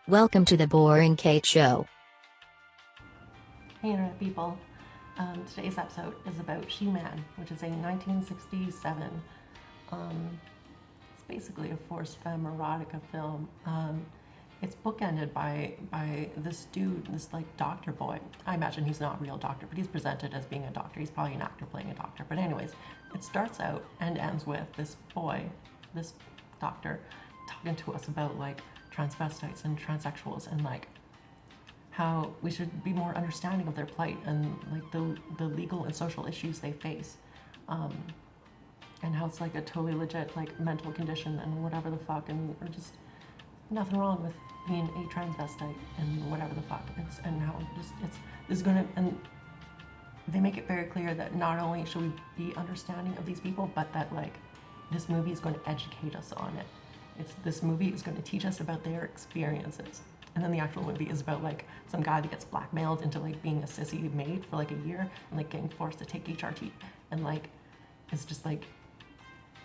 Welcome to the Boring Kate Show. Hey Internet people, today's episode is about She-Man, which is a 1967, it's basically a forced femme erotica film. It's bookended by this dude, this like doctor boy. I imagine he's not a real doctor, but he's presented as being a doctor. He's probably an actor playing a doctor. But anyways, it starts out and ends with this boy, this doctor, talking to us about like transvestites and transsexuals and like how we should be more understanding of their plight and like the legal and social issues they face, and how it's like a totally legit like mental condition and whatever the fuck, and or just nothing wrong with being a transvestite and whatever the fuck it's, and how just it's gonna, and they make it very clear that not only should we be understanding of these people, but that like this movie is going to educate us on it. This movie is going to teach us about their experiences. And then the actual movie is about like some guy that gets blackmailed into like being a sissy maid for like a year and like getting forced to take HRT. And like, it's just like,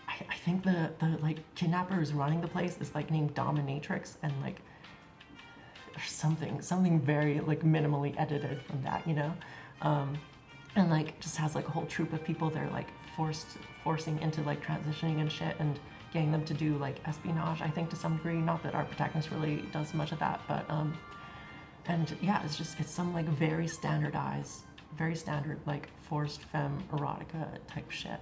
I think the like kidnapper who's running the place is like named Dominatrix, and like there's something very like minimally edited from that, you know? And like just has like a whole troop of people they're like forcing into like transitioning and shit, and getting them to do like espionage, I think, to some degree. Not that our protagonist really does much of that, but and yeah, it's some like very standard like forced femme erotica type shit.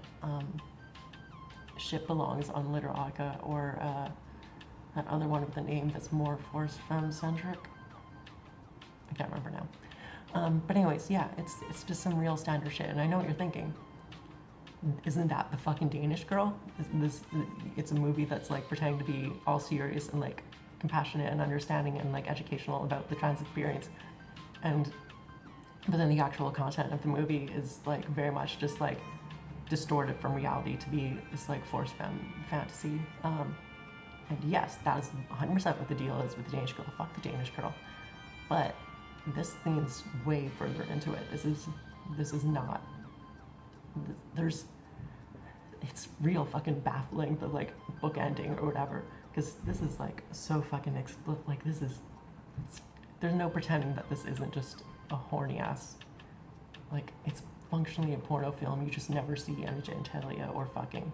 Shit belongs on Literotica, or that other one with the name that's more forced femme centric. I can't remember now. But anyways, yeah, it's just some real standard shit, and I know what you're thinking. Isn't that the fucking Danish Girl? It's a movie that's like pretending to be all serious and like compassionate and understanding and like educational about the trans experience, but then the actual content of the movie is like very much just like distorted from reality to be this like forced femme fantasy. And yes, that is 100% what the deal is with the Danish Girl. Fuck the Danish Girl. But this leans way further into it. This is not. It's real fucking baffling, the like book ending or whatever, because this is like so fucking like there's no pretending that this isn't just a horny ass, like it's functionally a porno film. You just never see any genitalia or fucking.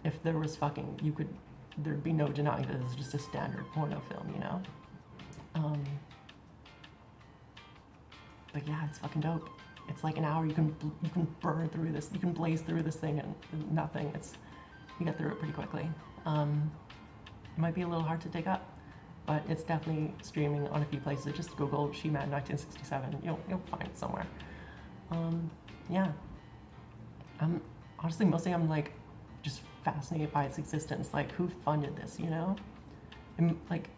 If there was fucking, there'd be no denying that this is just a standard porno film, you know? But yeah, it's fucking dope. It's like an hour. You can burn through this. You can blaze through this thing and nothing. You get through it pretty quickly. It might be a little hard to dig up, but it's definitely streaming on a few places. Just Google She-Man 1967. You'll find it somewhere. Yeah. Honestly, mostly I'm like just fascinated by its existence. Like, who funded this? You know, and like.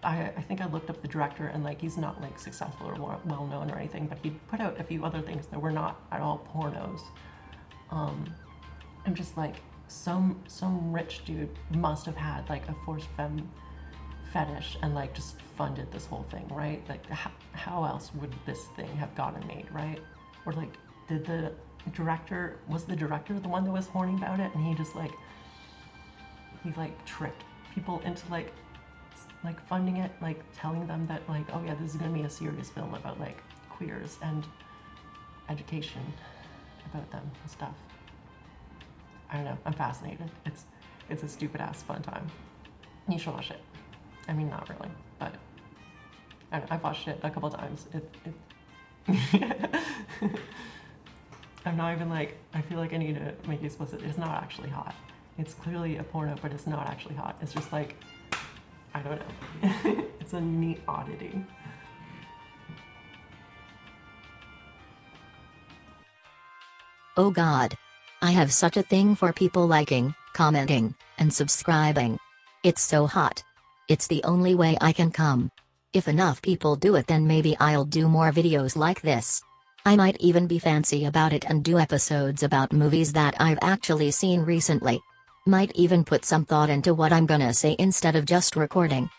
I think I looked up the director, and like he's not like successful or well known or anything, but he put out a few other things that were not at all pornos. I'm just like, some rich dude must have had like a forced femme fetish and like just funded this whole thing, right? Like how else would this thing have gotten made, right? Or like, was the director the one that was horny about it, and he tricked people into like funding it, like telling them that like, oh yeah, this is gonna be a serious film about like queers and education about them and stuff. I don't know, I'm fascinated. It's a stupid ass fun time. You should watch it. I mean, not really, but I don't know, I've watched it a couple times. I'm not even like, I feel like I need to make it explicit. It's not actually hot. It's clearly a porno, but it's not actually hot. It's just like, I don't know. It's a neat oddity. Oh God. I have such a thing for people liking, commenting, and subscribing. It's so hot. It's the only way I can come. If enough people do it, then maybe I'll do more videos like this. I might even be fancy about it and do episodes about movies that I've actually seen recently. Might even put some thought into what I'm gonna say instead of just recording.